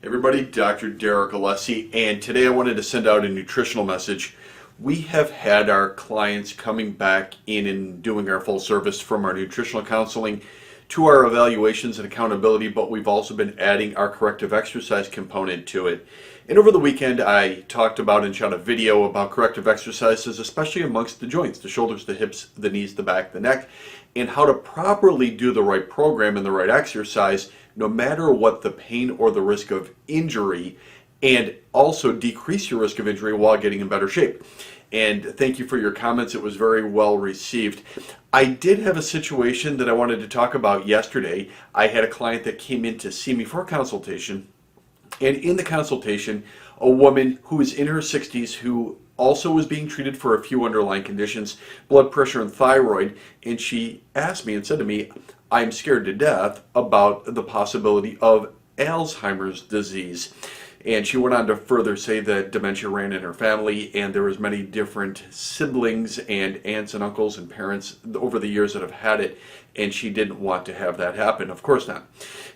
Everybody, Dr. Derek Alessi, and today I wanted to send out a nutritional message. We have had our clients coming back in and doing our full service from our nutritional counseling to our evaluations and accountability, but we've also been adding our corrective exercise component to it. And over the weekend I talked about and shot a video about corrective exercises, especially amongst the joints, the shoulders, the hips, the knees, the back, the neck, and how to properly do the right program and the right exercise no matter what the pain or the risk of injury, and also decrease your risk of injury while getting in better shape. And thank you for your comments. It was very well received. I did have a situation that I wanted to talk about yesterday. I had a client that came in to see me for a consultation, and in the consultation, a woman who is in her 60s who also was being treated for a few underlying conditions, blood pressure and thyroid, and she asked me and said to me, I'm scared to death about the possibility of Alzheimer's disease. And she went on to further say that dementia ran in her family, and there was many different siblings and aunts and uncles and parents over the years that have had it, and she didn't want to have that happen. Of course not.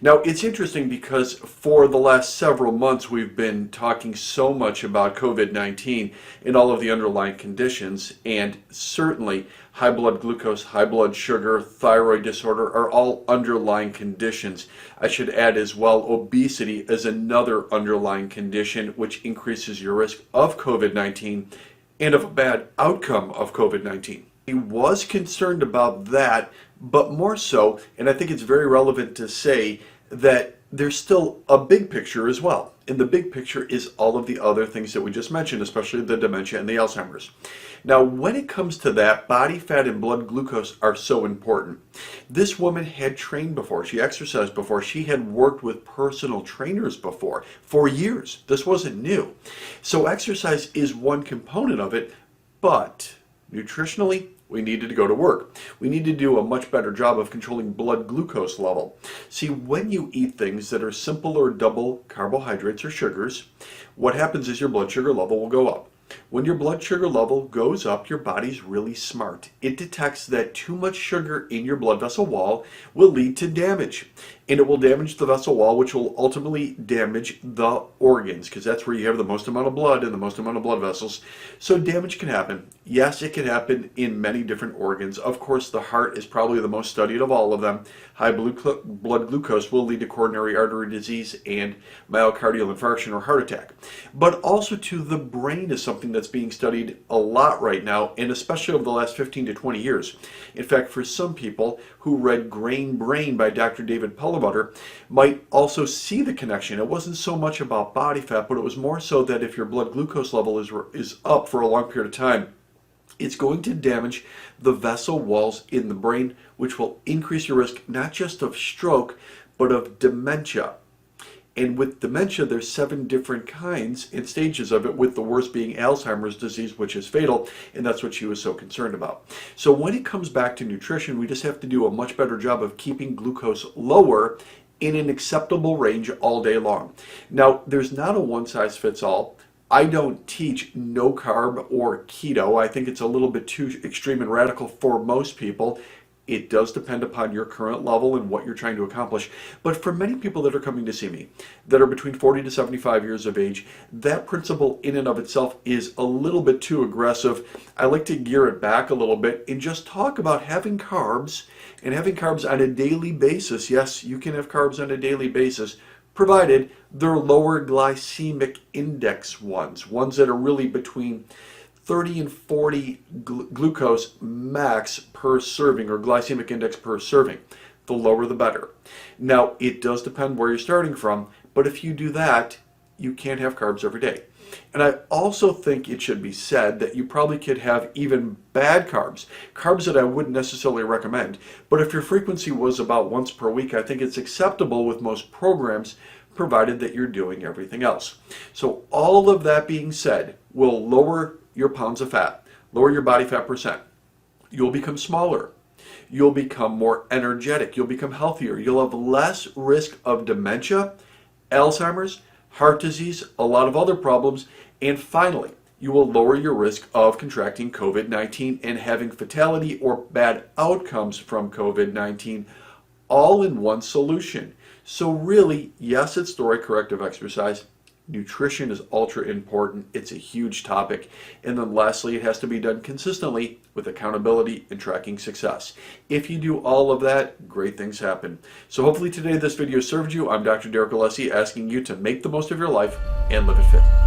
Now, it's interesting because for the last several months we've been talking so much about COVID-19 and all of the underlying conditions, and certainly high blood glucose, high blood sugar, thyroid disorder are all underlying conditions. I should add as well, obesity is another underlying condition which increases your risk of COVID-19 and of a bad outcome of COVID-19. He was concerned about that, but more so, and I think it's very relevant to say that there's still a big picture as well. And the big picture is all of the other things that we just mentioned, especially the dementia and the Alzheimer's. Now, when it comes to that, body fat and blood glucose are so important. This woman had trained before, she exercised before, she had worked with personal trainers before for years. This wasn't new. So exercise is one component of it, but nutritionally, we needed to go to work. We need to do a much better job of controlling blood glucose level. See, when you eat things that are simple or double carbohydrates or sugars, what happens is your blood sugar level will go up. When your blood sugar level goes up, your body's really smart. It detects that too much sugar in your blood vessel wall will lead to damage. And it will damage the vessel wall, which will ultimately damage the organs, because that's where you have the most amount of blood and the most amount of blood vessels. So damage can happen. Yes, it can happen in many different organs. Of course, the heart is probably the most studied of all of them. High blood glucose will lead to coronary artery disease and myocardial infarction or heart attack. But also to the brain is something that's being studied a lot right now, and especially over the last 15 to 20 years. In fact, for some people who read Grain Brain by Dr. David Perlmutter might also see the connection. It wasn't so much about body fat, but it was more so that if your blood glucose level is up for a long period of time, it's going to damage the vessel walls in the brain, which will increase your risk not just of stroke, but of dementia. And with dementia, there's 7 different kinds and stages of it, with the worst being Alzheimer's disease, which is fatal, and that's what she was so concerned about. So when it comes back to nutrition, we just have to do a much better job of keeping glucose lower in an acceptable range all day long. Now, there's not a one-size-fits-all. I don't teach no carb or keto. I think it's a little bit too extreme and radical for most people. It does depend upon your current level and what you're trying to accomplish. But for many people that are coming to see me, that are between 40 to 75 years of age, that principle in and of itself is a little bit too aggressive. I like to gear it back a little bit and just talk about having carbs, and having carbs on a daily basis. Yes, you can have carbs on a daily basis, provided they're lower glycemic index ones that are really between 30 and 40 glucose max per serving, or glycemic index per serving. The lower the better. Now, it does depend where you're starting from, but if you do that, you can't have carbs every day. And I also think it should be said that you probably could have even bad carbs that I wouldn't necessarily recommend. But if your frequency was about once per week, I think it's acceptable with most programs, provided that you're doing everything else. So all of that being said will lower your pounds of fat, lower your body fat percent. You'll become smaller. You'll become more energetic. You'll become healthier. You'll have less risk of dementia, Alzheimer's, heart disease, a lot of other problems, and finally, you will lower your risk of contracting COVID-19 and having fatality or bad outcomes from COVID-19, all in one solution. So really, yes, it's the right corrective exercise. Nutrition is ultra important. It's a huge topic. And then lastly, it has to be done consistently with accountability and tracking success. If you do all of that, great things happen. So hopefully today this video served you. I'm Dr. Derek Alessi, asking you to make the most of your life and live it fit.